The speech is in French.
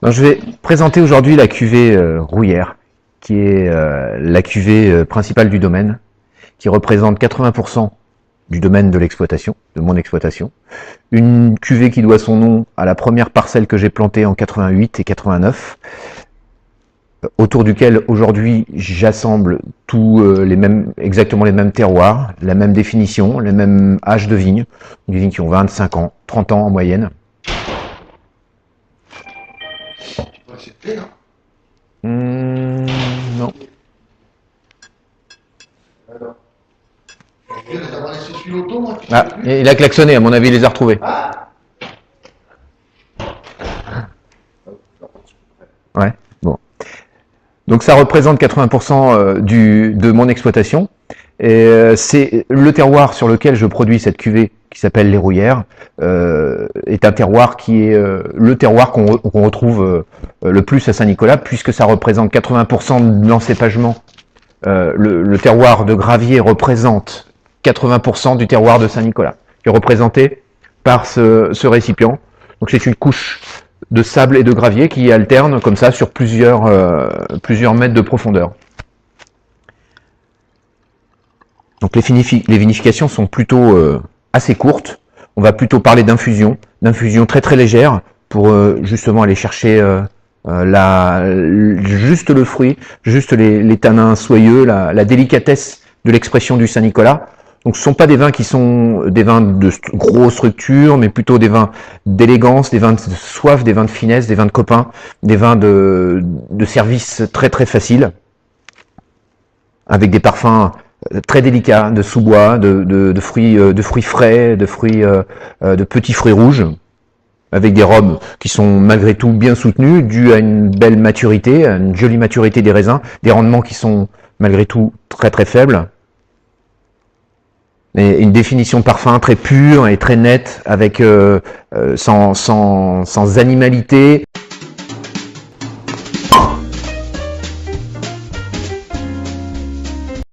Donc, je vais présenter aujourd'hui la cuvée Rouillère, qui est la cuvée principale du domaine, qui représente 80% du domaine de l'exploitation, de mon exploitation. Une cuvée qui doit son nom à la première parcelle que j'ai plantée en 88 et 89, autour duquel aujourd'hui j'assemble exactement les mêmes terroirs, la même définition, les mêmes âges de vignes, des vignes qui ont 25 ans, 30 ans en moyenne. C'est plein, hein? Non. Alors. Je vais les avoir laissés sur l'auto, moi. Ah, il a klaxonné, à mon avis, il les a retrouvés. Ah! Ouais, bon. Donc ça représente 80% de mon exploitation. C'est le terroir sur lequel je produis cette cuvée qui s'appelle les Rouillères, est un terroir qui est le terroir qu'on retrouve le plus à Saint-Nicolas, puisque ça représente 80% de l'encépagement. Le terroir de Gravier représente 80% du terroir de Saint-Nicolas, qui est représenté par ce récipient. Donc c'est une couche de sable et de gravier qui alterne comme ça sur plusieurs mètres de profondeur. Donc les vinifications sont plutôt assez courtes. On va plutôt parler d'infusion très très légère pour justement aller chercher juste le fruit, juste les tanins soyeux, la délicatesse de l'expression du Saint-Nicolas. Donc ce ne sont pas des vins qui sont des vins de grosse structure, mais plutôt des vins d'élégance, des vins de soif, des vins de finesse, des vins de copain, des vins de service très très faciles, avec des parfums très délicats, de sous-bois, de fruits frais, de petits fruits rouges, avec des robes qui sont malgré tout bien soutenues, dues à une belle maturité, à une jolie maturité des raisins, des rendements qui sont malgré tout très très faibles. Et une définition de parfum très pure et très nette, avec sans animalité,